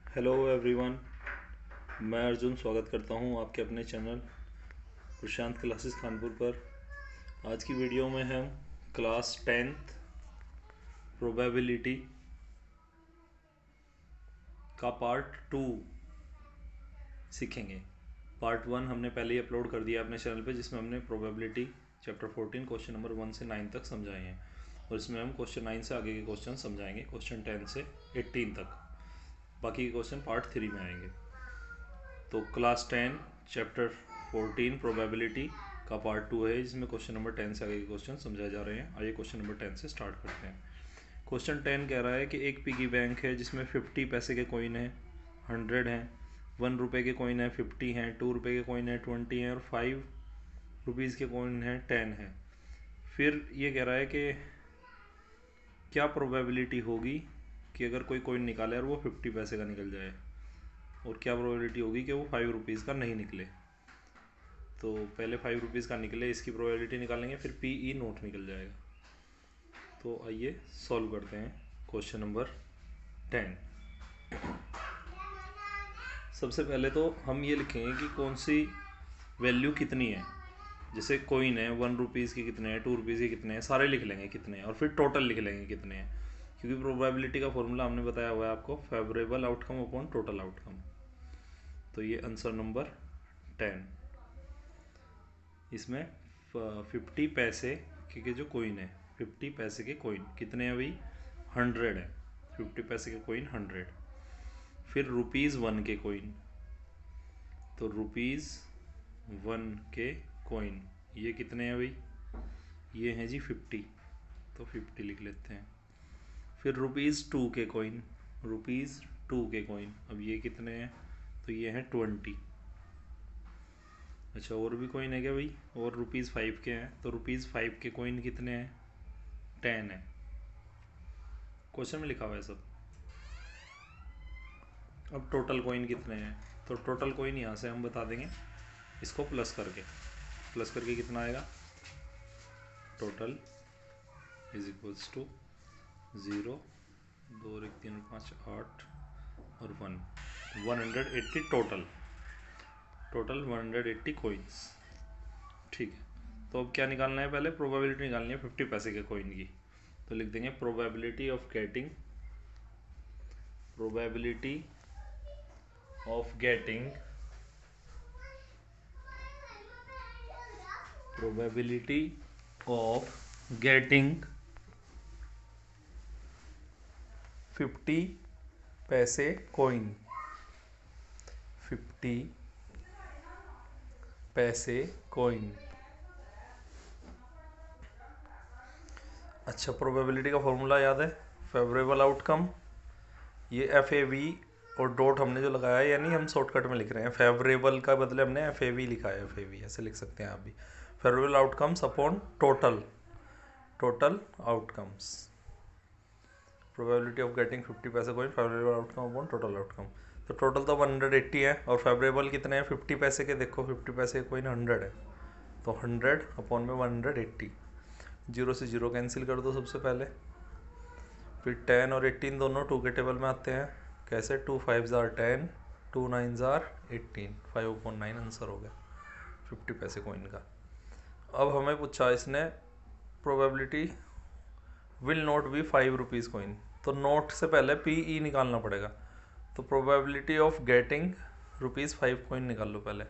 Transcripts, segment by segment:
Hello everyone. मैं अर्जुन स्वागत करता हूं आपके अपने चैनल प्रशांत क्लासेस कानपुर पर। आज की वीडियो में हम क्लास 10th प्रोबेबिलिटी का पार्ट 2 सीखेंगे। पार्ट 1 हमने पहले ही अपलोड कर दिया अपने चैनल पे, जिसमें हमने प्रोबेबिलिटी चैप्टर 14 क्वेश्चन नंबर 1 से 9 तक समझाए हैं, और इसमें हम क्वेश्चन 9 से आगे के क्वेश्चन समझाएंगे, क्वेश्चन 10 से 18 तक। बाकी के क्वेश्चन पार्ट 3 में आएंगे। तो क्लास 10 चैप्टर 14 प्रोबेबिलिटी का पार्ट 2 है, जिसमें क्वेश्चन नंबर 10 से आगे के क्वेश्चन समझाए जा रहे हैं। आइए क्वेश्चन नंबर 10 से स्टार्ट करते हैं। क्वेश्चन 10 कह रहा है कि एक पिगी बैंक है जिसमें 50 पैसे के कॉइन है, 100 हैं, 1 रुपये के कॉइन है, 50 हैं, 2 रुपये के कॉइन है, 20 हैं, और 5 रुपीज़ के कॉइन है, 10 है। फिर ये कह रहा है कि क्या प्रोबेबिलिटी होगी कि अगर कोई कॉइन निकाले और वो 50 पैसे का निकल जाए, और क्या प्रोबेबिलिटी होगी कि वो 5 रुपीज़ का नहीं निकले। तो पहले 5 रुपीज़ का निकले, इसकी प्रोबेबिलिटी निकालेंगे, फिर पीई नोट निकल जाएगा। तो आइए सॉल्व करते हैं क्वेश्चन नंबर 10। सबसे पहले तो हम ये लिखेंगे कि कौन सी वैल्यू कितनी है। जैसे कॉइन है, 1 रुपीज़ के कितने हैं, 2 रुपीज़ के कितने हैं, सारे लिख लेंगे कितने हैं, और फिर टोटल लिख लेंगे कितने हैं, क्योंकि प्रोबेबिलिटी का फॉर्मूला हमने बताया हुआ है आपको, favourable outcome upon total outcome. तो ये आंसर नंबर 10। इसमें 50 पैसे के जो कॉइन है, 50 पैसे के कॉइन कितने हैं भाई, 100 है। 50 पैसे के कॉइन 100। फिर ₹1 के कॉइन, तो ₹1 के कॉइन ये कितने हैं भाई, ये हैं जी 50, तो 50 लिख लेते हैं। फिर ₹2 के कॉइन, ₹2 के कॉइन, अब ये कितने हैं, तो ये हैं 20। अच्छा, और भी कॉइन है क्या भाई, और ₹5 के हैं, तो ₹5 के कॉइन कितने हैं, 10 है। क्वेश्चन में लिखा हुआ है सब। अब टोटल कॉइन कितने हैं, तो टोटल कॉइन यहाँ से हम बता देंगे, इसको प्लस करके कितना आएगा, टोटल इज इक्वल्स टू 0, 2 और 1 3 और 5 8 और 180 टोटल 180 कॉइन्स। ठीक है, तो अब क्या निकालना है, पहले प्रोबेबिलिटी निकालनी है 50 पैसे के कॉइन की। तो लिख देंगे probability of getting probability of getting probability of getting 50 पैसे कॉइन, 50 पैसे कॉइन। अच्छा, प्रोबेबिलिटी का फॉर्मूला याद है, फेवरेबल आउटकम। ये FAV और डॉट हमने जो लगाया है, यानी हम शॉर्टकट में लिख रहे हैं, फेवरेबल का बदले हमने FAV लिखा है, FAV ऐसे लिख सकते हैं आप भी। Favourable outcomes upon total outcomes. Probability of getting 50 पैसे coin, favourable outcome upon total outcome. तो टोटल तो 180 है, और फेवरेबल कितने हैं 50 पैसे के, देखो 50 पैसे के कॉइन 100 है, तो 100 अपॉन में 180, 0 से 0 कैंसिल कर दो सबसे पहले। फिर 10 और 18 दोनों 2 के टेबल में आते हैं, कैसे, 2 5 जार 10, 2 9 जार 18, 5/9 आंसर हो गया 50 पैसे कॉइन का। अब हमें पूछा इसने probability will not be 5 rupees coin, तो नोट से पहले PE निकालना पड़ेगा। तो प्रोबेबिलिटी ऑफ गेटिंग ₹5 कॉइन निकाल लो पहले।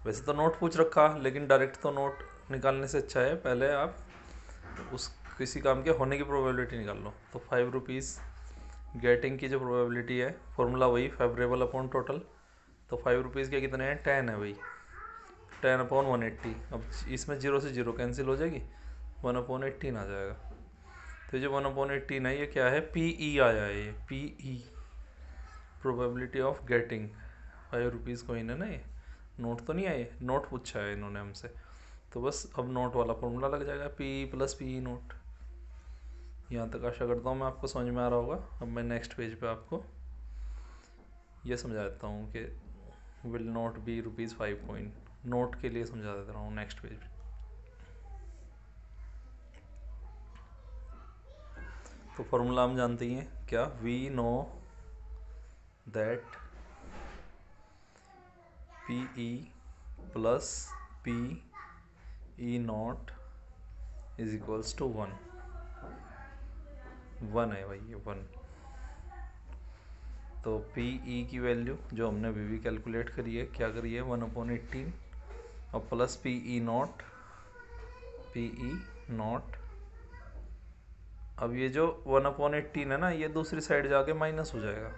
वैसे तो नोट पूछ रखा, लेकिन डायरेक्ट तो नोट निकालने से अच्छा है पहले आप उस किसी काम के होने की प्रोबेबिलिटी निकाल लो। तो 5 रुपीज़ गेटिंग की जो प्रोबेबिलिटी है, फॉर्मूला वही, फेवरेबल अपॉन टोटल। तो 5 रुपीज़ के कितने हैं, 10 है भाई, 10/180। अब इसमें 0 से 0 कैंसिल हो जाएगी, 1/18 आ जाएगा। तो जो 1/18 है, ये क्या है, PE आया है, ये PE probability of getting 5 rupees coin है ना, ये नोट तो नहीं आए, नोट पूछा है इन्होंने हमसे, तो बस अब नोट वाला फॉर्मूला लग जाएगा, PE प्लस PE नोट। यहाँ तक आशा करता हूँ मैं आपको समझ में आ रहा होगा। अब मैं नेक्स्ट पेज पे आपको ये समझा देता हूँ कि will not be ₹5 coin, note के लिए समझा देता हूँ नेक्स्ट पेज पे। तो फॉर्मूला हम जानते ही हैं क्या, we know that P E plus P E not is equals to 1 है भाई, ये 1। तो पी ई की वैल्यू जो हमने अभी भी कैलकुलेट करी है, क्या करी है, 1/18 और प्लस पी ई नॉट। अब ये जो 1/18 है ना, ये दूसरी साइड जाके माइनस हो जाएगा,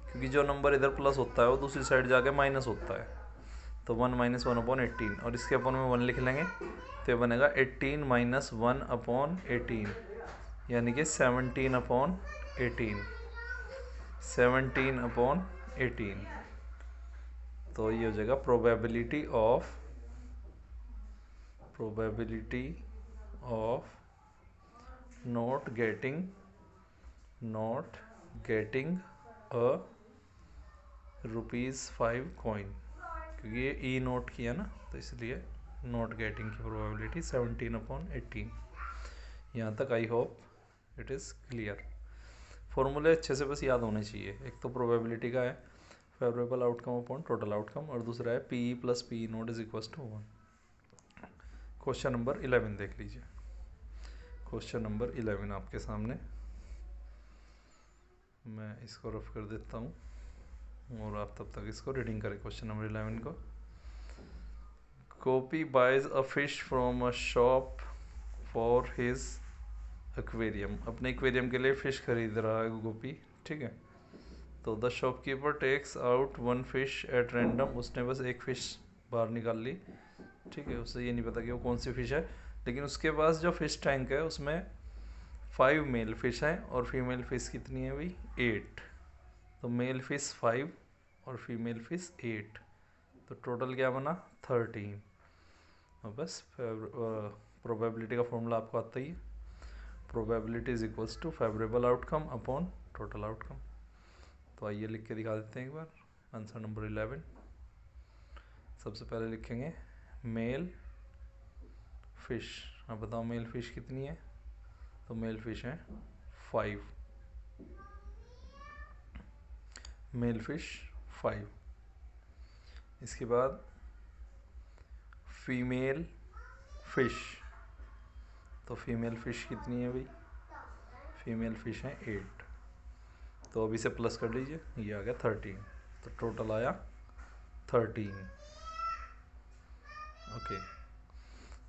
क्योंकि जो नंबर इधर प्लस होता है वो दूसरी साइड जाके माइनस होता है। तो 1 - 1/18 और इसके अपन में 1 लिख लेंगे, तो ये बनेगा 18 - 1/18 यानी कि 17/18। 17/18। तो ये हो जाएगा probability of not getting a ₹5 coin, क्योंकि ये ई नोट किया ना, तो इसलिए नॉट गेटिंग की प्रोबेबिलिटी 17/18। यहाँ तक I hope it is clear. फॉर्मूले अच्छे से बस याद होने चाहिए। एक तो प्रोबेबिलिटी का है favourable outcome upon total outcome, और दूसरा है P E plus P E not is equal to 1। Question number 11 देख लीजिए। क्वेश्चन नंबर 11 आपके सामने, मैं इसको रफ कर देता हूँ और आप तब तक इसको रीडिंग करें। क्वेश्चन नंबर 11 को, Gopi buys a fish from a shop for his aquarium. अपने एक्वेरियम के लिए फ़िश खरीद रहा है गोपी, ठीक है। तो the shopkeeper takes out 1 fish at random. उसने बस एक फ़िश बाहर निकाल ली, ठीक है। उसे ये नहीं पता कि वो कौन सी फ़िश है, लेकिन उसके पास जो फ़िश टैंक है उसमें 5 मेल फिश हैं और फीमेल फ़िश कितनी है भाई, 8। तो मेल फ़िश 5 और फीमेल फ़िश 8, तो टोटल क्या बना 13। और बस प्रोबेबिलिटी का फॉर्मूला आपको आता ही है, probability is equals to favourable outcome upon total outcome. तो आइए लिख के दिखा देते हैं एक बार आंसर नंबर 11। सबसे पहले लिखेंगे मेल फिश। अब बताओ मेल फिश कितनी है, तो मेल फिश है 5, मेल फिश 5। इसके बाद फीमेल फिश, तो फीमेल फिश कितनी है भाई, फीमेल फिश है 8। तो अभी से प्लस कर लीजिए, ये आ गया 13, तो टोटल आया 13। ओके,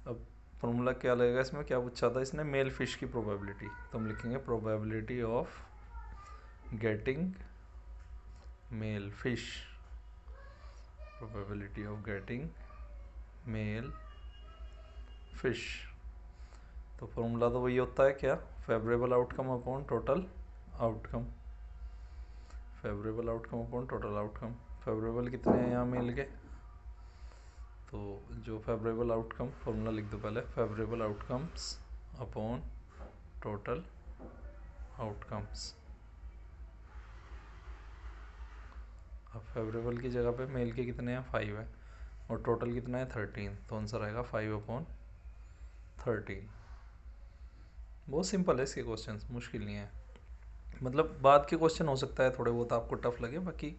अब फॉर्मूला क्या लगेगा इसमें, क्या पूछा था इसने, मेल फिश की प्रोबेबिलिटी। तो हम लिखेंगे probability of getting male fish, probability of getting male fish. तो फॉर्मूला तो वही होता है क्या, favourable outcome upon total outcome, favourable outcome upon total outcome. Favourable कितने हैं यहाँ मिल के, तो जो फेवरेबल आउटकम, फॉर्मूला लिख दो पहले, favourable outcomes upon total outcomes. अब फेवरेबल की जगह पे मेल के कितने हैं 5 है और टोटल कितना है 13, तो आंसर आएगा 5/13। बहुत सिंपल है इसके क्वेश्चन, मुश्किल नहीं है। मतलब बाद के क्वेश्चन हो सकता है थोड़े बहुत आपको टफ लगे, बाकी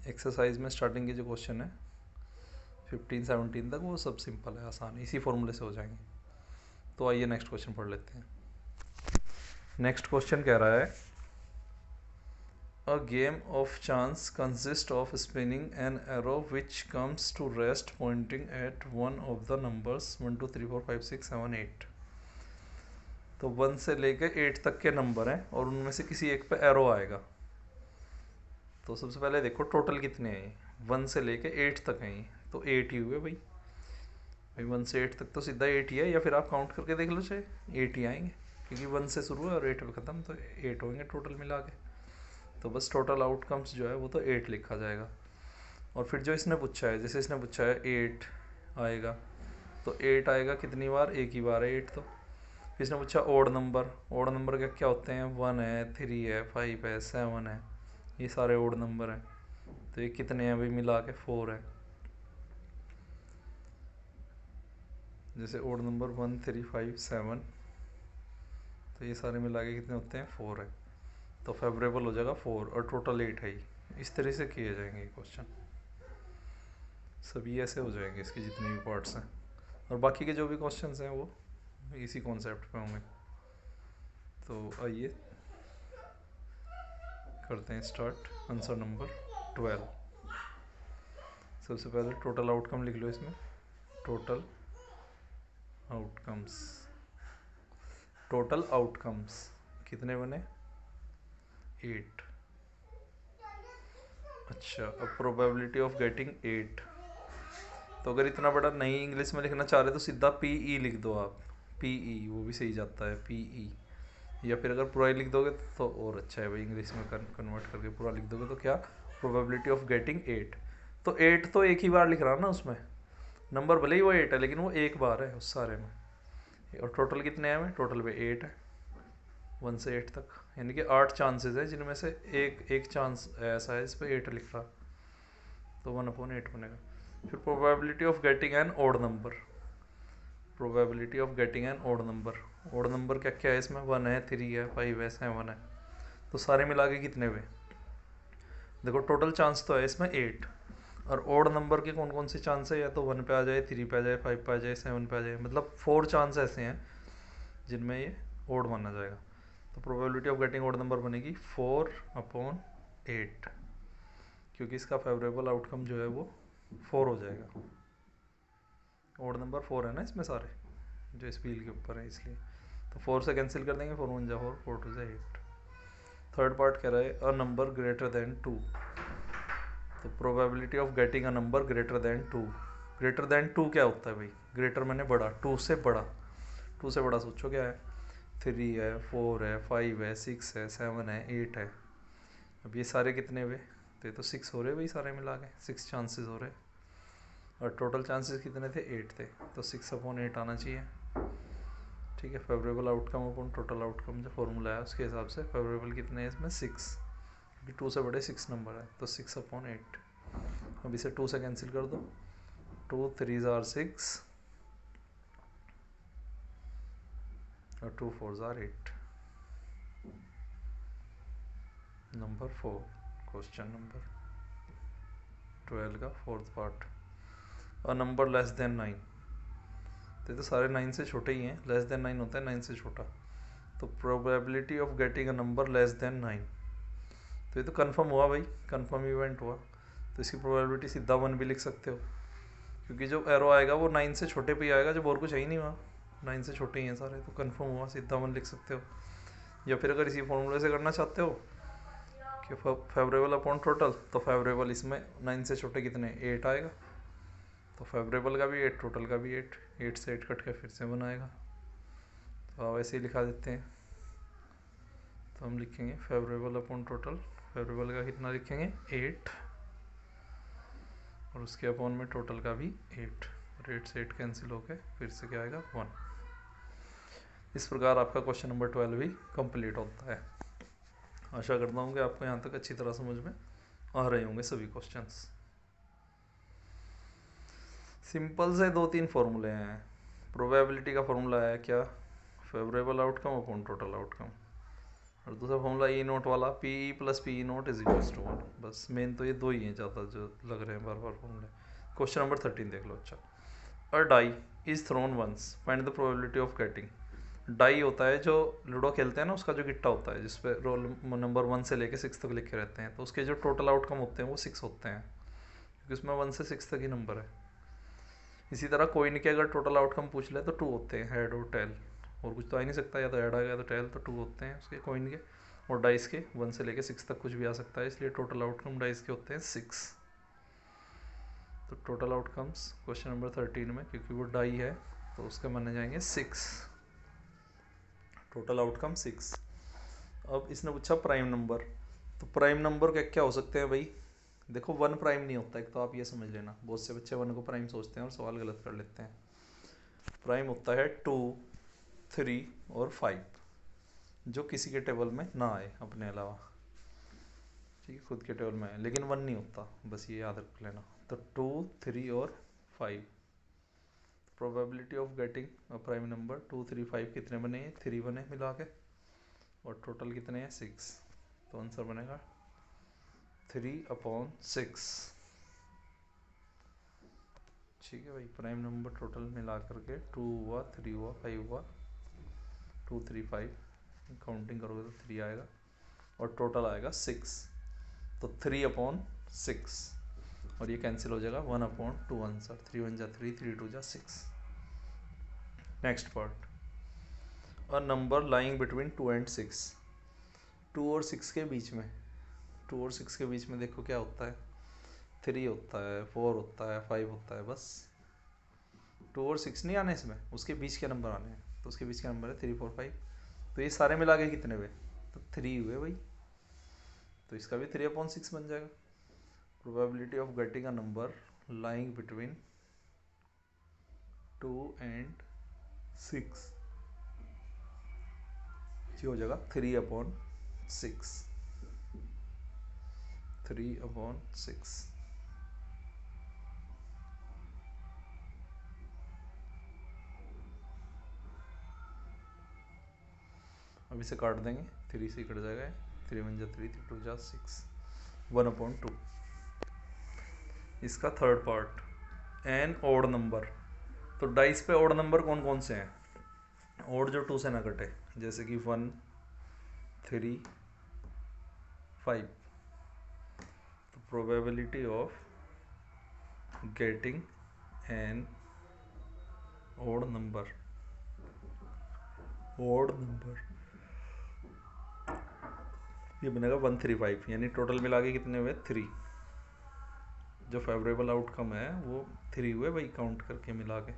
एक्सरसाइज में स्टार्टिंग के जो क्वेश्चन है 15-17 तक वो सब सिंपल है, आसान, इसी फॉर्मूले से हो जाएंगे। तो आइए नेक्स्ट क्वेश्चन पढ़ लेते हैं। नेक्स्ट क्वेश्चन कह रहा है A game of chance consists of spinning an arrow which comes to rest pointing at one of the numbers 1 2 3 4 5 6 7 8। तो 1 से लेकर 8 तक के नंबर हैं और उनमें से किसी एक पे एरो आएगा। तो सबसे पहले देखो टोटल कितने हैं, 1 से लेकर 8 तक हैं, तो 8 ही हुए भाई। 1 से 8 तक तो सीधा 8 ही है, या फिर आप काउंट करके देख लो, चाहे 8 ही आएंगे, क्योंकि 1 से शुरू है और 8 पे ख़त्म, तो 8 होंगे टोटल मिला के। तो बस टोटल आउटकम्स जो है वो तो 8 लिखा जाएगा। और फिर जो इसने पूछा है, जैसे इसने पूछा है 8 आएगा, तो 8 आएगा कितनी बार, एक ही बार है 8। तो इसने पूछा ओड नंबर क्या क्या होते हैं, 1 है 3 है 5 है 7 है, ये सारे ओड नंबर हैं। तो ये कितने हैं अभी मिला के 4 है। जैसे ओड नंबर 1 3 5 7, तो ये सारे मिला के कितने होते हैं 4 है। तो फेवरेबल हो जाएगा 4 और टोटल 8 है ही। इस तरह से किए जाएंगे ये क्वेश्चन, सभी ऐसे हो जाएंगे इसके जितने भी पार्ट्स हैं, और बाकी के जो भी क्वेश्चंस हैं वो इसी कॉन्सेप्ट पे होंगे। तो आइए करते हैं स्टार्ट। Answer number 12। सबसे पहले टोटल आउटकम लिख लो इसमें। टोटल आउटकम्स, टोटल आउटकम्स कितने बने? 8। अच्छा, अब प्रोबेबिलिटी ऑफ गेटिंग 8। तो अगर इतना बड़ा नहीं इंग्लिश में लिखना चाह रहे तो सीधा PE लिख दो आप, PE वो भी सही जाता है PE। या फिर अगर पूरा ही लिख दोगे तो और अच्छा है भाई, इंग्लिश में कन्वर्ट करके पूरा लिख दोगे तो क्या, प्रोबेबिलिटी ऑफ गेटिंग 8। तो 8 तो एक ही बार लिख रहा ना उसमें, नंबर भले ही वो 8 है लेकिन वो एक बार है उस सारे में। और टोटल कितने हैं? टोटल पे 8 है, 1 से 8 तक, यानी कि 8 चांसेस है जिनमें से एक चांस ऐसा है इस पर 8 लिख रहा, तो 1/8 बनेगा। फिर probability of getting an odd number, probability of getting an odd number. Odd number क्या क्या है इसमें? 1 है, 3 है, 5 है, 7 है। तो सारे मिला के कितने हुए? देखो टोटल चांस तो है इसमें 8, और ओड नंबर के कौन कौन से चांस है? या तो 1 पे आ जाए, 3 पे आ जाए, 5 पे आ जाए, 7 पे आ जाए, मतलब 4 चांस ऐसे हैं जिनमें ये ओड माना जाएगा। तो probability of getting odd number बनेगी 4/8, क्योंकि इसका फेवरेबल आउटकम जो है वो 4 हो जाएगा। ओड नंबर 4 है ना इसमें सारे जो इस व्हील के ऊपर है, इसलिए तो 4 से कैंसिल कर देंगे, 4 1 जा 4, 4 2 जा 8। थर्ड पार्ट कह रहा है अ नंबर ग्रेटर देन 2। तो probability of getting a number greater than 2। Greater than 2 क्या होता है भाई? ग्रेटर मैंने बड़ा, 2 से बड़ा। 2 से बड़ा सोचो क्या है? 3 है, 4 है, 5 है, 6 है, 7 है, 8 है। अब ये सारे कितने हुए? तो ये तो 6 हो रहे भाई, सारे मिला के 6 चांसेस हो रहे, और टोटल चांसेस कितने थे? 8 थे, तो 6/8 आना चाहिए। ठीक है, favourable outcome upon total outcome जो फॉर्मूला है उसके हिसाब से फेवरेबल कितने हैं इसमें? 6, क्योंकि 2 से बड़े 6 नंबर है, तो 6/8। अब इसे 2 से कैंसिल कर दो, 2 3 आर 6 और 2 4 आर 8। नंबर 4, क्वेश्चन नंबर 12 का fourth part. A number less than 9। तो सारे 9 से छोटे ही हैं, लेस देन 9 होता है 9 से छोटा। तो probability of getting a number less than 9, तो ये तो कंफर्म हुआ भाई, कंफर्म इवेंट हुआ, तो इसकी प्रोबेबिलिटी सीधा 1 भी लिख सकते हो, क्योंकि जो एरो आएगा वो 9 से छोटे पे ही आएगा, जब और कुछ है ही नहीं वहाँ, 9 से छोटे ही हैं सारे, तो कंफर्म हुआ, सीधा 1 लिख सकते हो। या फिर अगर इसी फॉर्मूले से करना चाहते हो कि फेवरेबल अपॉन टोटल, तो फेवरेबल इसमें 9 से छोटे कितने? 8 आएगा, तो फेवरेबल का भी 8, टोटल का भी 8 से 8 कट के फिर से 1 आएगा। तो आप ऐसे ही लिखा देते हैं, तो हम लिखेंगे फेवरेबल अपॉन टोटल, फेवरेबल का कितना लिखेंगे? 8, और उसके अपॉन में टोटल का भी 8, और 8 से 8 कैंसिल होके फिर से क्या आएगा? 1। इस प्रकार आपका क्वेश्चन नंबर 12 भी कंप्लीट होता है। आशा करता हूँ कि आपको यहाँ तक अच्छी तरह समझ में आ रहे होंगे सभी क्वेश्चंस। सिंपल से 2-3 फॉर्मूले हैं। प्रोबेबिलिटी का फॉर्मूला है क्या? Favourable outcome upon total outcome, और दूसरा फॉर्मूला ई नोट वाला, PE + PE not is equals to 1। बस मेन तो ये दो ही हैं ज़्यादा जो लग रहे हैं बार बार फॉर्मूले। क्वेश्चन नंबर 13 देख लो। अच्छा, a die is thrown once, find the probability of getting. Die होता है जो लूडो खेलते हैं ना, उसका जो गिट्टा होता है जिसपे रोल नंबर 1 से लेके 6 तक लिखे रहते हैं, तो उसके जो टोटल आउटकम होते हैं वो 6 होते हैं, क्योंकि उसमें 1 से 6 तक ही नंबर है। इसी तरह कोइन के अगर टोटल आउटकम पूछ ले तो 2 होते हैं, हेड और टेल, और कुछ तो आ ही नहीं सकता, या तो हेड आ गया तो टेल, तो 2 होते हैं उसके कोइन के। और डाइस के 1 से लेके 6 तक कुछ भी आ सकता है, इसलिए टोटल आउटकम डाइस के होते हैं 6। तो टोटल आउटकम्स क्वेश्चन नंबर 13 में, क्योंकि वो डाई है तो उसके माने जाएंगे 6, टोटल आउटकम 6। अब इसने पूछा प्राइम नंबर, तो प्राइम नंबर क्या क्या हो सकते हैं भाई? देखो 1 प्राइम नहीं होता, एक तो आप ये समझ लेना, बहुत से बच्चे 1 को प्राइम सोचते हैं और सवाल गलत कर लेते हैं। प्राइम होता है 2, 3 और 5, जो किसी के टेबल में ना आए अपने अलावा, ठीक है, खुद के टेबल में आए, लेकिन 1 नहीं होता, बस ये याद रख लेना। तो 2, 3 और 5, probability of getting a prime number 2, 3, 5 कितने बने? 3 बने मिला के, और टोटल कितने हैं? 6। तो आंसर बनेगा 3/6। ठीक है भाई, प्राइम नंबर टोटल मिला करके 2 हुआ, 3 हुआ, 5 हुआ, 2 3 5, काउंटिंग करोगे तो 3 आएगा और टोटल आएगा 6। तो 3/6 और ये कैंसिल हो जाएगा 1/2 आंसर। 3 1 जा 3, 3 2 जा 6। Next part, a number lying between 2 and 6। 2 और 6 के बीच में, 2 और 6 के बीच में देखो क्या होता है, 3 होता है, 4 होता है, 5 होता है, बस 2 और 6 नहीं आने इसमें, उसके बीच के नंबर आने हैं। तो उसके बीच का नंबर है 3 4 5। तो ये सारे मिला के कितने हुए, तो 3 हुए भाई। तो इसका भी 3/6 बन जाएगा। Probability of getting a number lying between 2 and 6 ये हो जाएगा 3/6। 3/6। अब इसे काट देंगे, 3 से कट जाएगा, 3 1 जा 3, 3 2 जा 6, 1/2। इसका third part, an odd number. तो डाइस पे ओड नंबर कौन कौन से हैं, ओड जो 2 से ना कटे, जैसे कि 1 3 5। तो probability of getting an odd number, odd number ये बनेगा 135। यानी टोटल मिला के कितने हुए, 3। जो फेवरेबल आउटकम है वो 3 हुए भाई, काउंट करके मिला के।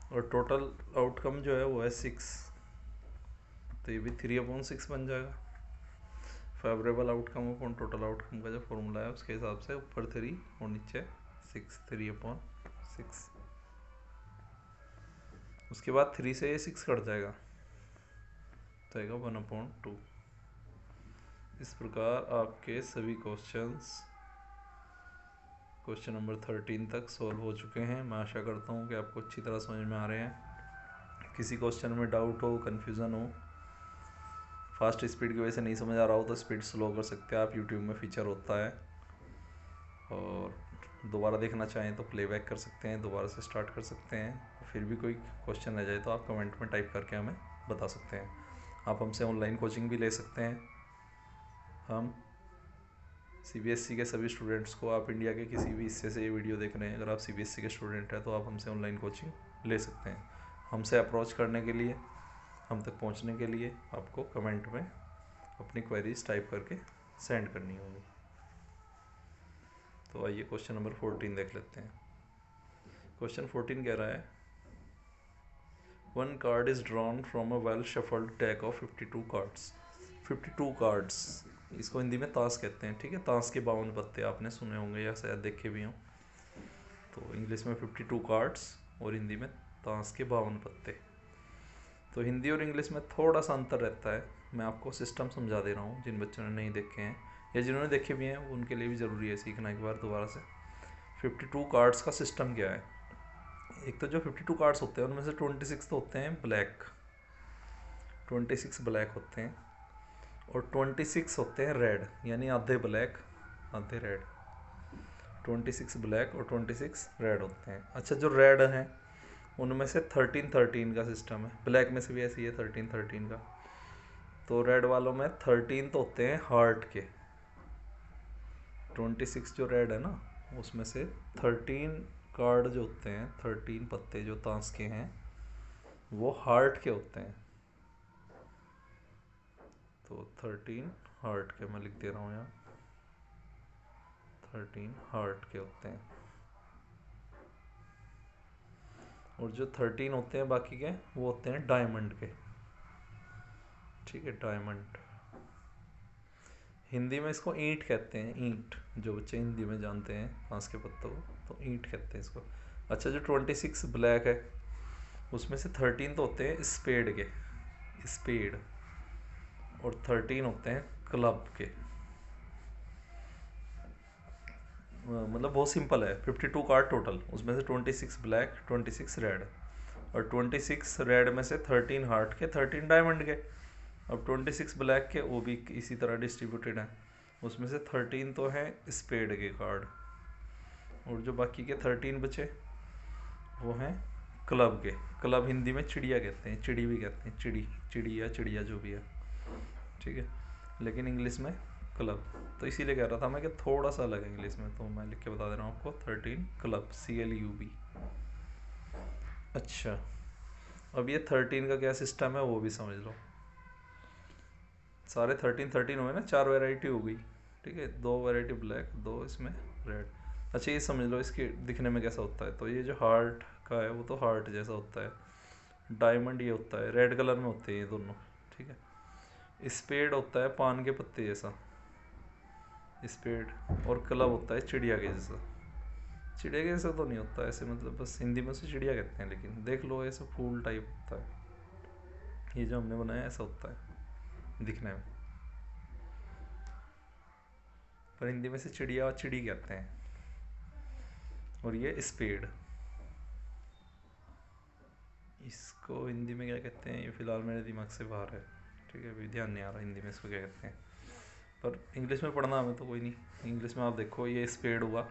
और टोटल आउटकम जो है वो है 6। तो ये भी 3/6 बन जाएगा। Favourable outcome upon total outcome का जो फॉर्मूला है उसके हिसाब से ऊपर 3 और नीचे 6, 3/6। उसके बाद 3 से ये 6 कट जाएगा तो आएगा 1/2। इस प्रकार आपके सभी क्वेश्चन नंबर 13 तक सॉल्व हो चुके हैं। मैं आशा करता हूँ कि आपको अच्छी तरह समझ में आ रहे हैं। किसी क्वेश्चन में डाउट हो, कन्फ्यूज़न हो, फास्ट स्पीड की वजह से नहीं समझ आ रहा हो तो स्पीड स्लो कर सकते हैं आप, यूट्यूब में फीचर होता है। और दोबारा देखना चाहें तो प्लेबैक कर सकते हैं, दोबारा से स्टार्ट कर सकते हैं। फिर भी कोई क्वेश्चन रह जाए तो आप कमेंट में टाइप करके हमें बता सकते हैं। आप हमसे ऑनलाइन कोचिंग भी ले सकते हैं। हम CBSE के सभी स्टूडेंट्स को, आप इंडिया के किसी भी हिस्से से ये वीडियो देख रहे हैं, अगर आप CBSE के स्टूडेंट हैं तो आप हमसे ऑनलाइन कोचिंग ले सकते हैं। हमसे अप्रोच करने के लिए, हम तक पहुंचने के लिए आपको कमेंट में अपनी क्वेरीज टाइप करके सेंड करनी होगी। तो आइए क्वेश्चन नंबर 14 देख लेते हैं। क्वेश्चन 14 कह रहा है, 1 card is drawn from a well shuffled deck of 52 cards. 52 cards, इसको हिंदी में ताश कहते हैं। ठीक है, ताश के 52 पत्ते आपने सुने होंगे या शायद देखे भी हों। तो इंग्लिश में 52 कार्ड्स और हिंदी में ताश के 52 पत्ते। तो हिंदी और इंग्लिश में थोड़ा सा अंतर रहता है। मैं आपको सिस्टम समझा दे रहा हूँ, जिन बच्चों ने नहीं देखे हैं या जिन्होंने देखे भी हैं उनके लिए भी ज़रूरी है सीखना एक बार दोबारा से। 52 कार्ड्स का सिस्टम क्या है। एक तो जो 52 कार्ड्स होते हैं उनमें से 26 तो होते हैं ब्लैक, 26 ब्लैक होते हैं, और 26 होते हैं रेड, यानी आधे ब्लैक आधे रेड। 26 ब्लैक और 26 रेड होते हैं। अच्छा, जो रेड हैं उनमें से 13 का सिस्टम है। ब्लैक में से भी ऐसी है 13 का। तो रेड वालों में 13 तो होते हैं हार्ट के। 26 जो रेड है ना, उसमें से 13 कार्ड जो होते हैं, 13 पत्ते जो ताश के हैं वो हार्ट के होते हैं। तो 13 हार्ट के, मैं लिख दे रहा हूँ यहाँ, 13 हार्ट के होते हैं। और जो 13 होते हैं बाकी के वो होते हैं डायमंड के। ठीक है, डायमंड। हिंदी में इसको ईंट कहते हैं, ईंट। जो बच्चे हिंदी में जानते हैं बांस के पत्तों को, तो ईंट कहते हैं इसको। अच्छा, जो 26 ब्लैक है उसमें से 13 तो होते हैं स्पेड के, स्पेड, और 13 होते हैं क्लब के। मतलब बहुत सिंपल है। 52 कार्ड टोटल, उसमें से 26 ब्लैक, 26 रेड, और 26 रेड में से 13 हार्ट के, 13 डायमंड के। अब 26 ब्लैक के, वो भी इसी तरह डिस्ट्रीब्यूटेड हैं। उसमें से 13 तो हैं स्पेड के कार्ड, और जो बाकी के 13 बचे वो हैं क्लब के। क्लब हिंदी में चिड़िया कहते हैं, चिड़ी भी कहते हैं, चिड़ी चिड़ी या चिड़िया जो भी है, ठीक है, लेकिन इंग्लिश में क्लब। तो इसीलिए कह रहा था मैं कि थोड़ा सा अलग है इंग्लिश में, तो मैं लिख के बता दे रहा हूँ आपको 13 क्लब, CLUB। अच्छा, अब ये 13 का क्या सिस्टम है वो भी समझ लो। सारे 13 हुए ना, 4 वैरायटी हो गई, ठीक है, 2 वैरायटी ब्लैक, 2 इसमें रेड। अच्छा ये समझ लो इसके दिखने में कैसा होता है। तो ये जो हार्ट का है वो तो हार्ट जैसा होता है, डायमंड ये होता है, रेड कलर में होते हैं ये दोनों, ठीक है। स्पेड होता है पान के पत्ते जैसा, स्पेड, और क्लब होता है चिड़िया के जैसा। चिड़िया के जैसा तो नहीं होता ऐसे, मतलब बस हिंदी में उसे चिड़िया कहते हैं, लेकिन देख लो ऐसा फूल टाइप होता है। ये जो हमने बनाया ऐसा होता है दिखने में, पर हिंदी में से चिड़िया और चिड़ी कहते हैं। और ये स्पेड, इसको हिंदी में क्या कहते हैं ये फ़िलहाल मेरे दिमाग से बाहर है, ठीक है, अभी ध्यान नहीं आ रहा हिंदी में इसको क्या कहते हैं, पर इंग्लिश में पढ़ना हमें तो कोई नहीं। इंग्लिश में आप देखो ये स्पेड हुआ,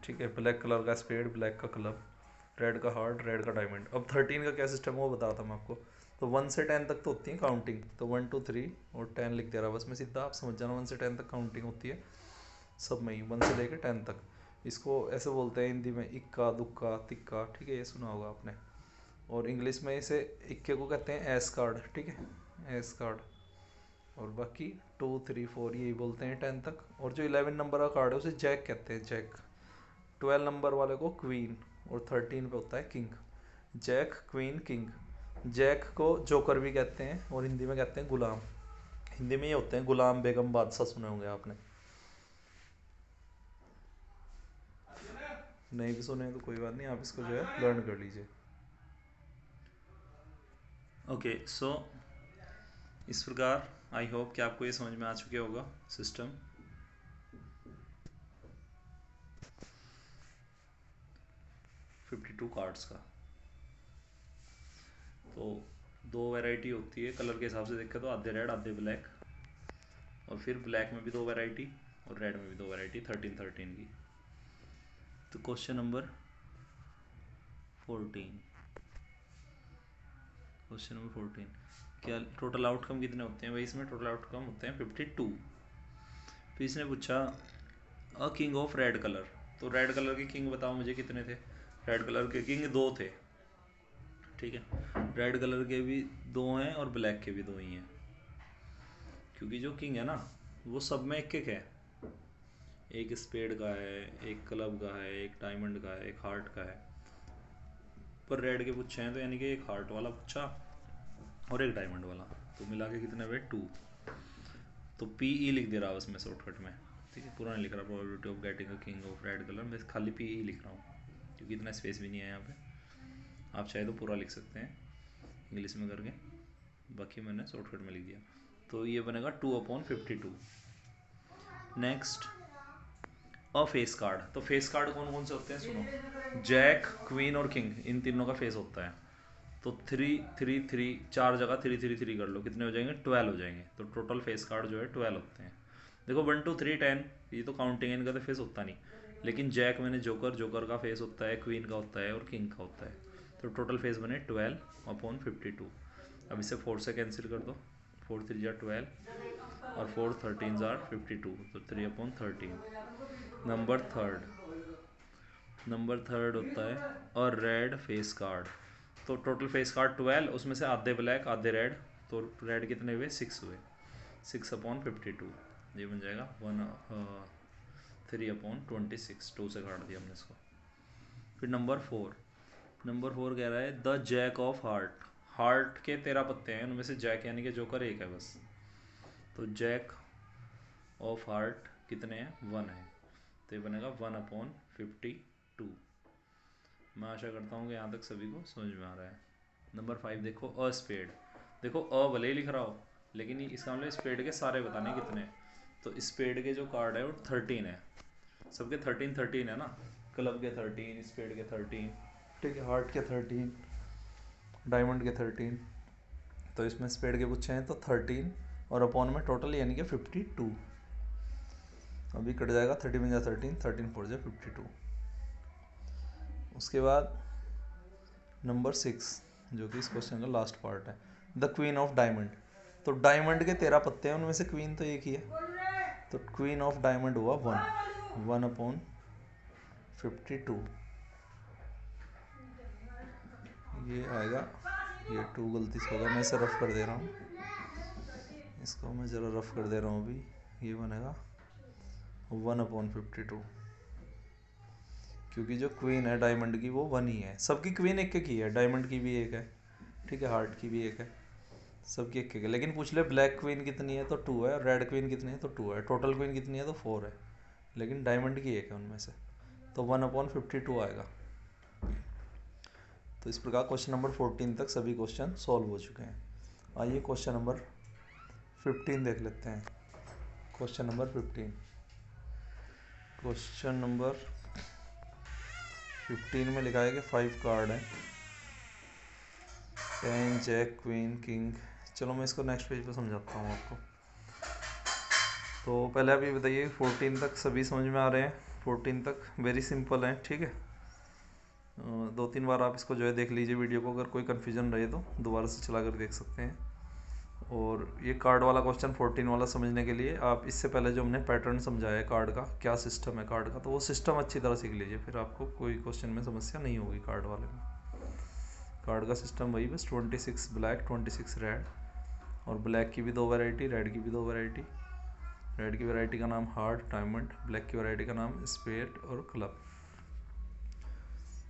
ठीक है, ब्लैक कलर का स्पेड, ब्लैक का क्लब, रेड का हार्ट, रेड का डायमंड। अब 13 का क्या सिस्टम है वो बता रहा था मैं आपको। तो 1 से 10 तक तो होती है काउंटिंग, तो 1 2 3 और 10 लिख दे रहा बस मैं सीधा, आप समझ जाना 1 से 10 तक काउंटिंग होती है सब में ही, 1 से लेकर 10 तक। इसको ऐसे बोलते हैं हिंदी में इक्का दुक्का तिक्का, ठीक है, ये सुना होगा आपने। और इंग्लिश में इसे इक्के को कहते हैं एस कार्ड, ठीक है, एस कार्ड। और बाकी 2 3 4 यही बोलते हैं 10 तक। और जो 11 नंबर का कार्ड है उसे जैक कहते हैं, जैक। 12 नंबर वाले को क्वीन, और 13 पे होता है king. Jack, queen, king. Jack को जोकर भी कहते हैं, और हिंदी में कहते हैं गुलाम। हिंदी में ये होते हैं गुलाम, बेगम, बादशाह, सुने होंगे आपने। नहीं भी सुने तो कोई बात नहीं, आप इसको जो है लर्न कर लीजिए। ओके सो इस प्रकार आई होप कि आपको ये समझ में आ चुके होगा सिस्टम। $52 कार्ड्स का। तो 2 वैरायटी होती है कलर के हिसाब से देखें तो, आधे रेड आधे ब्लैक, और फिर ब्लैक में भी 2 वैरायटी और रेड में भी 2 वैरायटी 13 की। तो क्वेश्चन नंबर 14, क्वेश्चन नंबर 14, क्या टोटल आउटकम कितने होते हैं भाई? इसमें टोटल आउटकम होते हैं 52। फिर इसने पूछा a king of red colour, तो रेड कलर के किंग बताओ मुझे कितने थे? रेड कलर के किंग 2 थे, ठीक है, रेड कलर के भी 2 हैं और ब्लैक के भी 2 ही हैं, क्योंकि जो किंग है ना वो सब में एक एक है, एक स्पेड का है, एक क्लब का है, एक डायमंड का है, एक हार्ट का है। पर रेड के पूछे हैं तो यानी कि एक हार्ट वाला पूछा और एक डायमंड वाला, तो मिला के कितने हुए 2। तो PE लिख दे रहा है उसमें शॉर्टकट में, ठीक है, पूरा नहीं लिख रहा, probability of getting a king of red colour, मैं खाली PE लिख रहा हूँ क्योंकि इतना स्पेस भी नहीं है यहाँ पे। आप चाहे तो पूरा लिख सकते हैं इंग्लिश में करके, बाकी मैंने शॉर्टकट में लिख दिया। तो ये बनेगा 2/52। नेक्स्ट अ फेस कार्ड। तो फेस कार्ड कौन कौन से होते हैं सुनो, जैक, क्वीन और किंग, इन तीनों का फेस होता है। तो 3 3 3, 4 जगह 3 3 3 कर लो, कितने हो जाएंगे? 12 हो जाएंगे। तो टोटल फेस कार्ड जो है 12 होते हैं। देखो 1 2 3 10, ये तो काउंटिंग है, इनका तो फेस होता नहीं, लेकिन जैक मैंने जोकर, जोकर का फेस होता है, क्वीन का होता है और किंग का होता है। तो टोटल फेस बने 12/52। अब इसे 4 से कैंसिल कर दो, 4 3 जार 12 और 4 13 जार 52, तो 3/13। नंबर थर्ड होता है और रेड फेस कार्ड। तो टोटल फेस कार्ड 12, उसमें से आधे ब्लैक आधे रेड, तो रेड कितने हुए? 6 हुए, 6/52। ये बन जाएगा 3/26, 2 से काट दिया हमने इसको। फिर नंबर 4 कह रहा है the jack of heart. Heart के 13 पत्ते हैं, उनमें से जैक यानी कि जोकर एक है बस। तो जैक ऑफ हार्ट कितने हैं? 1 है, तो ये बनेगा 1/52। मैं आशा करता हूँ कि यहाँ तक सभी को समझ में आ रहा है। नंबर 5 देखो अ स्पेड। देखो अ भले ही लिख रहा हो, लेकिन इसका मतलब स्पेड के सारे बताने कितने हैं। तो स्पेड के जो कार्ड है वो 13 है, सबके 13 है ना, क्लब के 13, स्पेड के 13, ठीक है, हार्ट के 13, डायमंड के 13, तो इसमें स्पेड के पूछे हैं तो 13 और अपॉन में टोटल यानी कि 52। अभी कट जाएगा 30 में जा 13, 13 4 जा 52। उसके बाद नंबर 6 जो कि इस क्वेश्चन का लास्ट पार्ट है, द क्वीन ऑफ डायमंड। तो डायमंड के 13 पत्ते हैं, उनमें से क्वीन तो एक ही है, तो क्वीन ऑफ डायमंड हुआ 1/52। ये आएगा, ये 2 गलती से होगा, मैं इसे रफ कर दे रहा हूँ, इसको मैं ज़रा रफ कर दे रहा हूँ अभी। ये बनेगा 1/52, क्योंकि जो क्वीन है डायमंड की वो 1 ही है। सबकी क्वीन एक एक ही है, डायमंड की भी एक है, ठीक है, हार्ट की भी एक है, सबकी एक एक है। लेकिन पूछ ले ब्लैक क्वीन कितनी है तो 2 है, रेड क्वीन कितनी है तो 2 है, टोटल क्वीन कितनी है तो 4 है, लेकिन डायमंड की एक है उनमें से, तो 1/52 आएगा। तो इस प्रकार क्वेश्चन नंबर 14 तक सभी क्वेश्चन सॉल्व हो चुके हैं। आइए क्वेश्चन नंबर 15 देख लेते हैं। क्वेश्चन नंबर 15, क्वेश्चन नंबर 15 में लिखा है कि 5 कार्ड हैं, 10 जैक क्वीन किंग। चलो मैं इसको नेक्स्ट पेज पे समझाता हूँ आपको। तो पहले आप ये बताइए 14 तक सभी समझ में आ रहे हैं? 14 तक वेरी सिंपल है, ठीक है। 2-3 बार आप इसको जो है देख लीजिए वीडियो को, अगर कोई कन्फ्यूजन रहे तो दोबारा से चला कर देख सकते हैं। और ये कार्ड वाला क्वेश्चन 14 वाला समझने के लिए आप इससे पहले जो हमने पैटर्न समझाया है कार्ड का, क्या सिस्टम है कार्ड का, तो वो सिस्टम अच्छी तरह सीख लीजिए, फिर आपको कोई क्वेश्चन में समस्या नहीं होगी कार्ड वाले में। कार्ड का सिस्टम वही बस 26 ब्लैक 26 रेड, और ब्लैक की भी 2 वैरायटी, रेड की भी 2 वैरायटी। रेड की वैरायटी का नाम हार्ट डायमंड, ब्लैक की वैरायटी का नाम स्पेड और क्लब।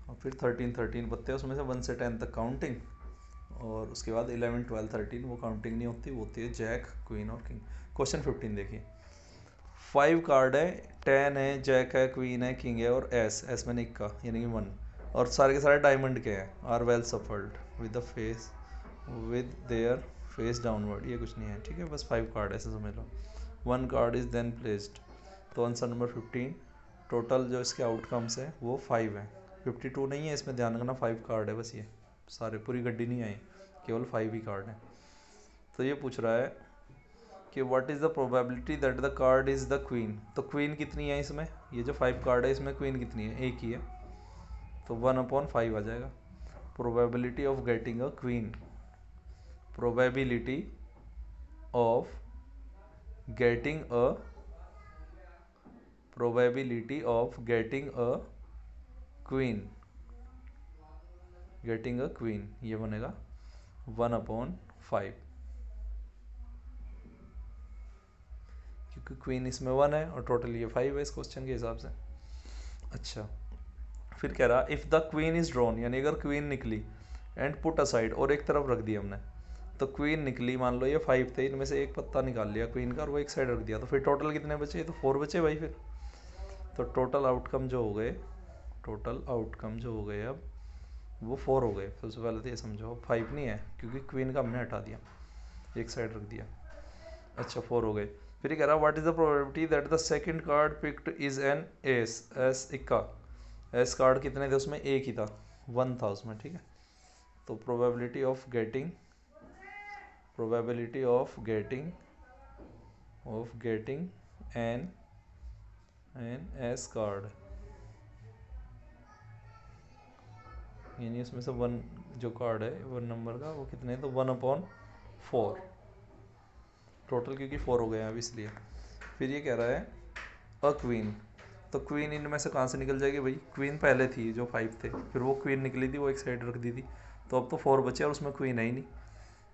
और फिर 13 पत्ते, उसमें से 1 से 10 तक काउंटिंग, और उसके बाद 11 12 13 वो काउंटिंग नहीं होती, वो होती है जैक क्वीन और किंग। क्वेश्चन 15 देखिए, 5 कार्ड है, 10 है, जैक है, क्वीन है, किंग है और एस में निक का यानी कि 1, और सारे के सारे डायमंड के हैं। Are well shuffled with their face downward, ये कुछ नहीं है, ठीक है, बस 5 कार्ड ऐसे समझ लो। 1 कार्ड इज देन प्लेस्ड, तो आंसर नंबर 15। टोटल जो इसके आउटकम्स है वो 5 है, 52 नहीं है, इसमें ध्यान रखना 5 कार्ड है बस, ये सारे पूरी गड्डी नहीं आई, केवल 5 ही कार्ड है। तो ये पूछ रहा है कि what is the probability that the card is the queen. तो क्वीन कितनी है इसमें, ये जो 5 कार्ड है इसमें क्वीन कितनी है, एक ही है, तो 1/5 आ जाएगा। Probability of getting a queen, probability of getting a probability of getting a queen, getting a queen, ये बनेगा 1/5, क्योंकि क्वीन इसमें 1 है और टोटल ये 5 है इस क्वेश्चन के हिसाब से। अच्छा, फिर कह रहा if the queen is drawn, यानी अगर क्वीन निकली एंड पुट असाइड, और एक तरफ रख दिया हमने, तो क्वीन निकली, मान लो ये 5 थे, इनमें से एक पत्ता निकाल लिया क्वीन का और वो एक साइड रख दिया, तो फिर टोटल कितने बचे, तो 4 बचे भाई फिर। तो टोटल आउटकम जो हो गए, टोटल आउटकम जो हो गए अब वो 4 हो गए। सबसे पहले तो ये समझो 5 नहीं है, क्योंकि क्वीन का हमने हटा दिया, एक साइड रख दिया। अच्छा 4 हो गए। फिर ये कह रहा what is the probability that the second card picked is an S इक्का। एस कार्ड कितने थे उसमें, एक ही था, 1 था उसमें, ठीक है। तो probability of getting N S card, यानी उसमें से 1 जो कार्ड है 1 नंबर का वो कितने हैं, तो 1/4 टोटल, क्योंकि 4 हो गए हैं अब इसलिए। फिर ये कह रहा है अ क्वीन, तो क्वीन इनमें से कहाँ से निकल जाएगी भाई, क्वीन पहले थी जो 5 थे, फिर वो क्वीन निकली थी, वो एक साइड रख दी थी, तो अब तो 4 बचे और उसमें क्वीन है ही नहीं,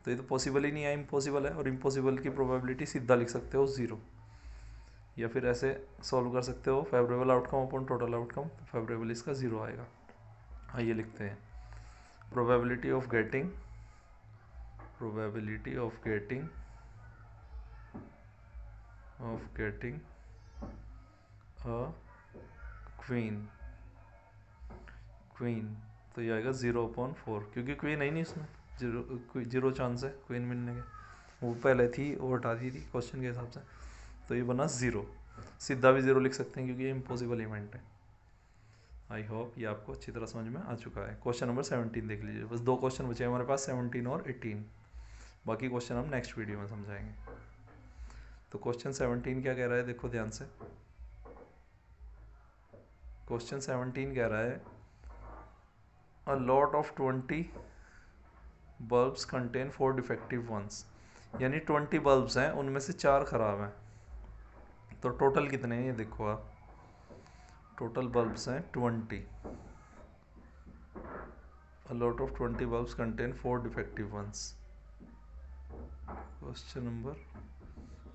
तो ये तो पॉसिबल ही नहीं है, इम्पॉसिबल है। और इम्पॉसिबल की प्रोबेबिलिटी सीधा लिख सकते हो 0, या फिर ऐसे सॉल्व कर सकते हो favourable outcome upon total outcome, तो फेवरेबल इसका 0 आएगा। आइए लिखते हैं probability of getting a queen, तो ये आएगा 0/4, क्योंकि क्वीन है ही नहीं इसमें, 0 चांस है क्वीन मिलने के, वो पहले थी वो हटा दी थी क्वेश्चन के हिसाब से, तो ये बना 0। सीधा भी 0 लिख सकते हैं क्योंकि ये इम्पॉसिबल इवेंट है। आई होप ये आपको अच्छी तरह समझ में आ चुका है। क्वेश्चन नंबर 17 देख लीजिए, बस 2 क्वेश्चन बचे हैं हमारे पास, 17 और 18। बाकी क्वेश्चन हम नेक्स्ट वीडियो में समझाएंगे। तो क्वेश्चन 17 क्या कह रहा है, देखो ध्यान से। क्वेश्चन 17 कह रहा है a lot of 20 bulbs contain 4 defective ones, यानी 20 बल्ब्स हैं, उनमें से 4 खराब हैं। तो टोटल कितने हैं ये देखो आप, टोटल बल्ब्स हैं 20। A lot of 20 bulbs contain 4 defective ones. Question number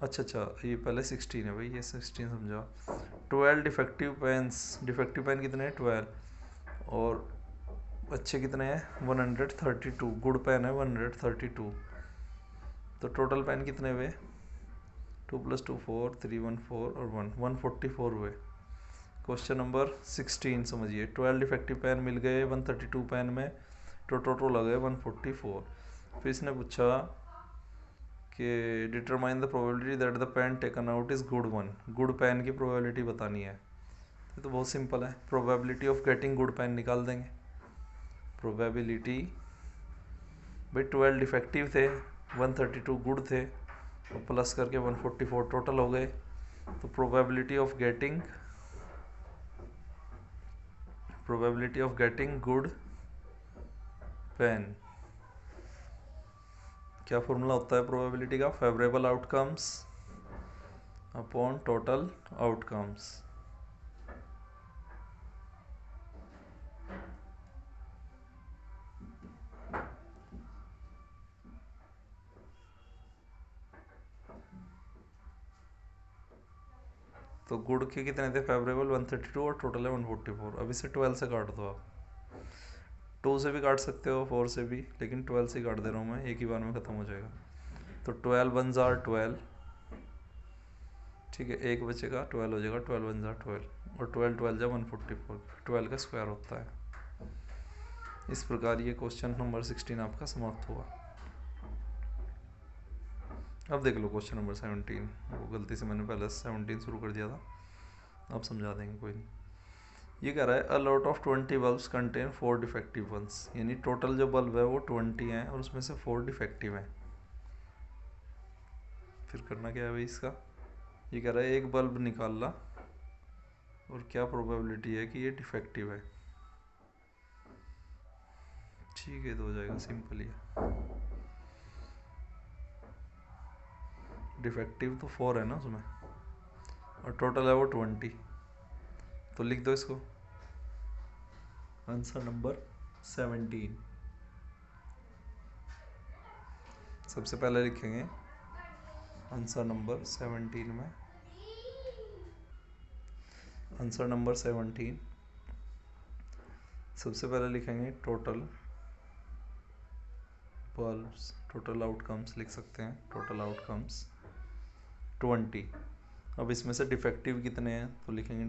अच्छा ये पहले 16 है भाई, ये 16 समझा। 12 डिफेक्टिव पेन्स, डिफेक्टिव पेन कितने हैं 12, और अच्छे कितने हैं 132, गुड पेन है 132। तो टोटल पेन कितने हुए, 2 + 2 4, 3 1 4 और 1 144 हुए। क्वेश्चन नंबर 16 समझिए, 12 डिफेक्टिव पेन मिल गए 132 पेन में, तो टोटल आ गए 144। फिर इसने पूछा कि determine the probability that the pen taken out is good one, good pen की प्रोबेबिलिटी बतानी है। ये तो बहुत सिंपल है, probability of getting good pen निकाल देंगे। प्रोबेबिलिटी भाई 12 डिफेक्टिव थे, 132 गुड थे, और प्लस करके 144 टोटल हो गए। तो probability of getting good pen, क्या फॉर्मूला होता है प्रोबेबिलिटी का, favourable outcomes upon total outcomes. तो गुड के कितने थे फेवरेबल 132 और टोटल है 144। अब इसे 12 से काट दो आप, 2 से भी काट सकते हो 4 से भी, लेकिन 12 से काट दे रहा हूँ मैं, एक ही बार में ख़त्म हो जाएगा। तो 12 1 जार 12, ठीक है, एक बचेगा 12 हो जाएगा, 12 1 जार 12, और 12 12 जा 144, 12 का स्क्वायर होता है। इस प्रकार ये क्वेश्चन नंबर 16 आपका समाप्त हुआ। अब देख लो क्वेश्चन नंबर 17, वो गलती से मैंने पहले 17 शुरू कर दिया था, अब समझा देंगे, कोई नहीं। ये कह रहा है a lot of 20 bulbs contain 4 defective ones, यानी टोटल जो बल्ब है वो 20 हैं और उसमें से 4 डिफेक्टिव हैं। फिर करना क्या है भाई इसका, ये कह रहा है एक बल्ब निकाल ला और क्या प्रोबेबिलिटी है कि ये डिफेक्टिव है। ठीक है, तो हो जाएगा सिंपल ही, डिफेक्टिव तो 4 है ना उसमें, और टोटल है वो 20, तो लिख दो इसको, आंसर नंबर 17। सबसे पहले लिखेंगे आंसर नंबर 17 में, आंसर नंबर 17 सबसे पहले लिखेंगे टोटल बल्ब्स, टोटल आउटकम्स लिख सकते हैं, टोटल आउटकम्स 20। अब इसमें से डिफेक्टिव कितने हैं, तो लिखेंगे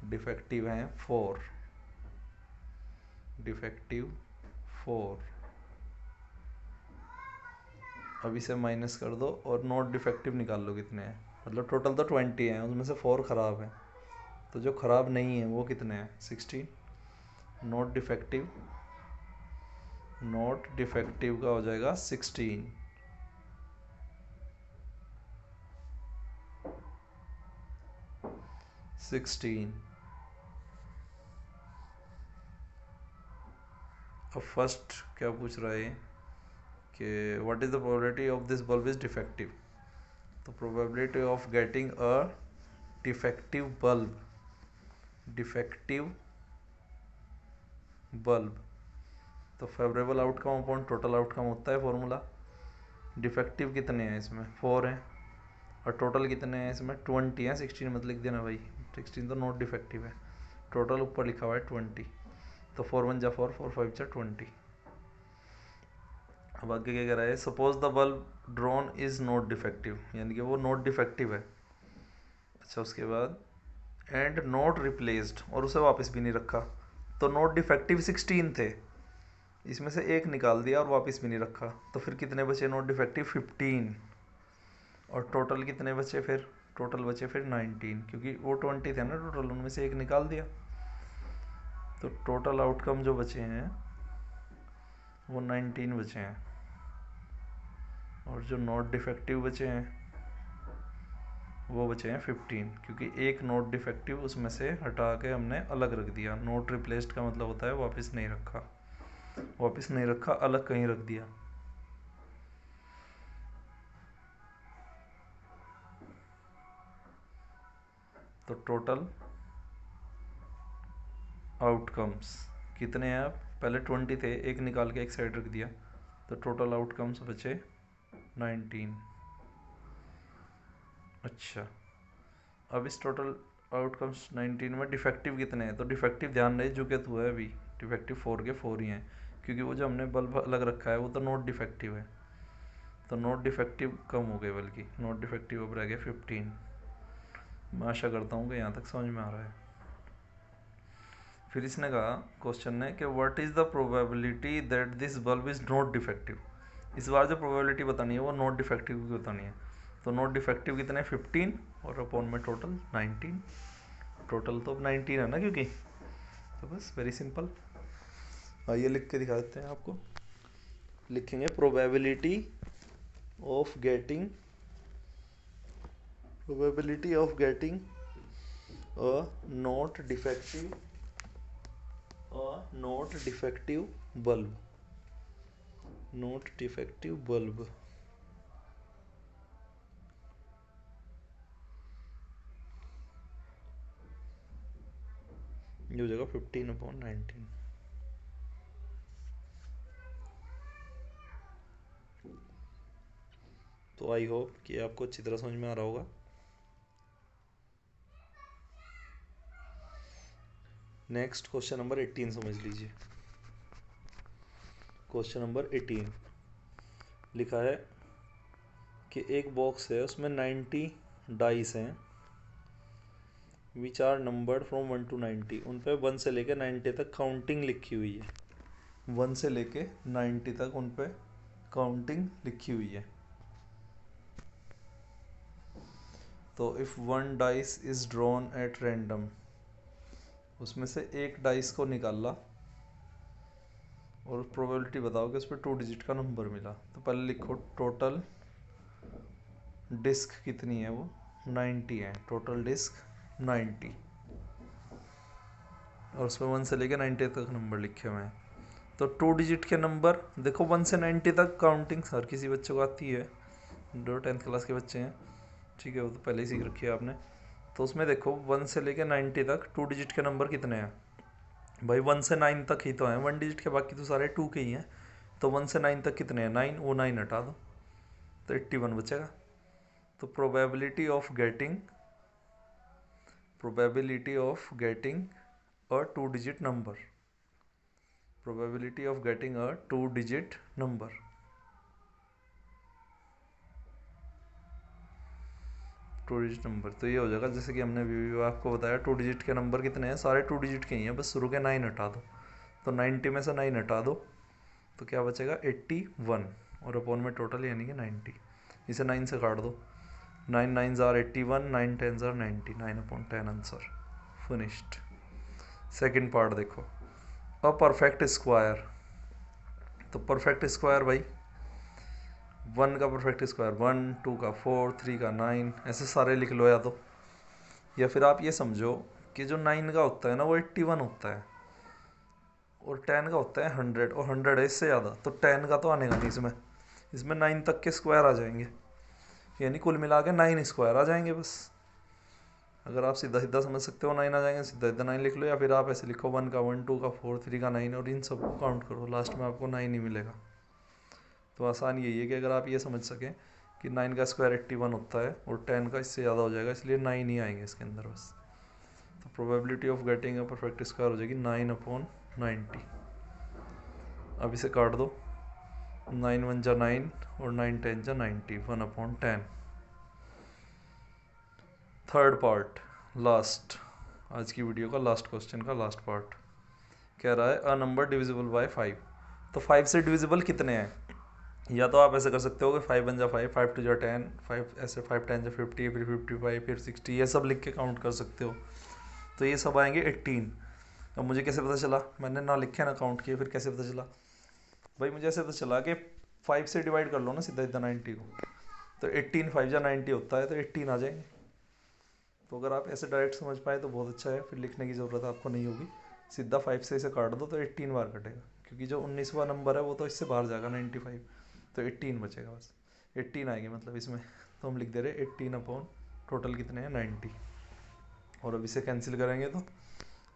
डिफेक्टिव हैं 4, डिफेक्टिव 4। अब इसे माइनस कर दो और नॉट डिफेक्टिव निकाल लो कितने हैं, मतलब टोटल तो 20 हैं, उसमें से 4 ख़राब हैं, तो जो ख़राब नहीं है वो कितने हैं 16। नॉट डिफेक्टिव का हो जाएगा 16। अब फर्स्ट क्या पूछ रहा है कि what is the probability of this bulb is defective. तो probability of getting a defective bulb, तो favourable outcome upon total outcome होता है फॉर्मूला। डिफेक्टिव कितने हैं इसमें 4 हैं, और टोटल कितने हैं इसमें 20 हैं, 16 मत लिख देना भाई, 16 तो नॉट डिफेक्टिव है, टोटल ऊपर लिखा हुआ है 20, तो 4 1 जा 4, 4 5 जा 20। अब आगे क्या कह रहा है, suppose the bulb drawn is not defective, यानी कि वो नॉट डिफेक्टिव है। अच्छा, उसके बाद एंड नॉट रिप्लेस्ड, और उसे वापस भी नहीं रखा, तो नॉट डिफेक्टिव 16 थे, इसमें से एक निकाल दिया और वापस भी नहीं रखा, तो फिर कितने बचे नॉट डिफेक्टिव 15, और टोटल कितने बचे फिर, टोटल बचे फिर 19, क्योंकि वो 20 थे ना टोटल, उनमें से एक निकाल दिया, तो टोटल आउटकम जो बचे हैं वो 19 बचे हैं। और जो नॉट डिफेक्टिव बचे हैं वो बचे हैं 15, क्योंकि एक नोट डिफेक्टिव उसमें से हटा के हमने अलग रख दिया। नोट रिप्लेस्ड का मतलब होता है वापस नहीं रखा, वापस नहीं रखा, अलग कहीं रख दिया। तो टोटल आउटकम्स कितने हैं? आप पहले 20 थे, एक निकाल के एक साइड रख दिया, तो टोटल आउटकम्स बचे 19। अच्छा, अब इस टोटल आउटकम्स 19 में डिफेक्टिव कितने हैं? तो डिफेक्टिव ध्यान रहे जो कि तो है अभी, डिफेक्टिव 4 के 4 ही हैं, क्योंकि वो जो हमने बल्ब अलग रखा है वो तो नॉट डिफेक्टिव है। तो नॉट डिफेक्टिव कम हो गए, बल्कि नॉट डिफेक्टिव अब रह गए 15। मैं आशा करता हूँ कि यहाँ तक समझ में आ रहा है। फिर इसने कहा क्वेश्चन ने कि what is the probability that this bulb is not defective. इस बार जो प्रोबेबिलिटी बतानी है वो नॉट डिफेक्टिव की बतानी है। तो नॉट डिफेक्टिव कितने? 15 और अपॉन में टोटल 19। टोटल तो अब 19 है ना, क्योंकि तो बस वेरी सिंपल। आइए लिख के दिखा देते हैं आपको। लिखेंगे probability of getting a not defective bulb, not defective bulb। ये हो जाएगा 15/19। तो आई होप कि आपको अच्छी तरह समझ में आ रहा होगा। नेक्स्ट क्वेश्चन नंबर 18 समझ लीजिए। क्वेश्चन नंबर 18 लिखा है कि एक बॉक्स है, उसमें 90 डाइस हैं, which are numbered from 1 to 90। उन पर 1 से लेकर 90 तक काउंटिंग लिखी हुई है। 1 से लेके 90 तक उन पर काउंटिंग लिखी हुई है। तो if one dice is drawn at random, उसमें से एक डाइस को निकाला और प्रोबेबिलिटी बताओ कि उस पर 2 डिजिट का नंबर मिला। तो पहले लिखो टोटल डिस्क कितनी है, वो 90 है। टोटल डिस्क 90 और उसमें 1 से लेकर 90 तक नंबर लिखे हुए हैं। तो 2 डिजिट के नंबर देखो, 1 से 90 तक काउंटिंग हर किसी बच्चे को आती है, जो 10th क्लास के बच्चे हैं, ठीक है, वो तो पहले ही सीख रखी है आपने। तो उसमें देखो 1 से लेकर 90 तक 2 डिजिट के नंबर कितने हैं भाई? 1 से 9 तक ही तो हैं 1 डिजिट के, बाकी तो सारे 2 के ही हैं। तो 1 से 9 तक कितने हैं? 9, वो 9 हटा दो तो 81 बचेगा। तो probability of getting a 2 digit number, probability of getting a 2 digit number, two digit number. तो ये हो जाएगा, जैसे कि हमने भी आपको बताया 2 डिजिट के नंबर कितने हैं, सारे 2 डिजिट के ही हैं, बस शुरू के 9 हटा दो। तो 90 में से 9 हटा दो तो क्या बचेगा? 81 और अपॉन में टोटल यानी कि 90। इसे 9 से काट दो, 9 9s are 81, 9 10s are 90, 9/10 answer finished. Second part देखो, अ परफेक्ट स्क्वायर। तो परफेक्ट स्क्वायर भाई 1 का परफेक्ट स्क्वायर 1, 2 का 4, 3 का 9, ऐसे सारे लिख लो। या फिर आप ये समझो कि जो 9 का होता है ना वो 81 होता है, और 10 का होता है 100, और 100 है इससे ज़्यादा, तो 10 का तो आने का नहीं इसमें। इसमें 9 तक के स्क्वायर आ जाएंगे, यानी कुल मिला के 9 स्क्वायर आ जाएंगे बस। अगर आप सीधा सीधा समझ सकते हो 9 आ जाएंगे, सीधा सीधा 9 लिख लो, या फिर आप ऐसे लिखो 1 का 1, 2 का 4, 3 का 9, और इन सबको काउंट करो, लास्ट में आपको 9 ही मिलेगा। तो आसान यही है कि अगर आप ये समझ सकें कि 9 का स्क्वायर 81 होता है और 10 का इससे ज़्यादा हो जाएगा, इसलिए 9 ही आएंगे इसके अंदर बस। तो probability of getting a perfect square हो जाएगी 9/90। अब इसे काट दो, 9 1 जा 9 और 9 10 जा 90, 1/10। थर्ड पार्ट, लास्ट, आज की वीडियो का लास्ट क्वेश्चन का लास्ट पार्ट कह रहा है अ नंबर डिविजिबल बाय 5। तो 5 से डिविजिबल कितने हैं? या तो आप ऐसे कर सकते हो कि 5 1 जा 5, 5 2 जा 10, 5 ऐसे 5 10 जा 50, फिर 55, फिर 60, ये सब लिख के काउंट कर सकते हो। तो ये सब आएंगे 18। अब मुझे कैसे पता चला? मैंने ना लिखे ना काउंट किए, फिर कैसे पता चला भाई? मुझे ऐसे पता चला कि 5 से डिवाइड कर लो ना सीधा सीधा 90 को, तो 18 5 या 90 होता है, तो 18 आ जाएंगे। तो अगर आप ऐसे डायरेक्ट समझ पाए तो बहुत अच्छा है, फिर लिखने की ज़रूरत आपको नहीं होगी, सीधा 5 से इसे काट दो तो 18 बार कटेगा, क्योंकि जो 19वां नंबर है वो तो इससे बाहर जाएगा 95, तो 18 बचेगा बस, 18 आएगी मतलब इसमें। तो हम लिख दे रहे 18 अपॉन टोटल कितने हैं 90, और अब इसे कैंसिल करेंगे तो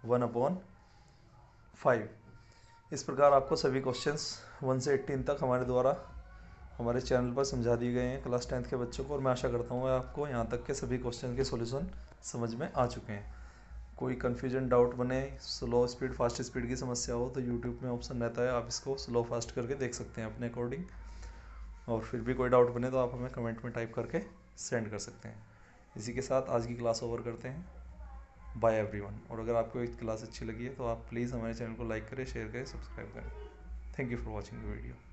1/5। इस प्रकार आपको सभी क्वेश्चंस 1 से 18 तक हमारे द्वारा हमारे चैनल पर समझा दिए गए हैं क्लास 10th के बच्चों को, और मैं आशा करता हूँ आपको यहाँ तक के सभी क्वेश्चन के सॉल्यूशन समझ में आ चुके हैं। कोई कन्फ्यूजन डाउट बने, स्लो स्पीड फास्ट स्पीड की समस्या हो, तो यूट्यूब में ऑप्शन रहता है, आप इसको स्लो फास्ट करके देख सकते हैं अपने अकॉर्डिंग। और फिर भी कोई डाउट बने तो आप हमें कमेंट में टाइप करके सेंड कर सकते हैं। इसी के साथ आज की क्लास ओवर करते हैं। Bye everyone. और अगर आपको एक क्लास अच्छी लगी है तो आप प्लीज़ हमारे चैनल को लाइक करें, शेयर करें, सब्सक्राइब करें। Thank you for watching the video.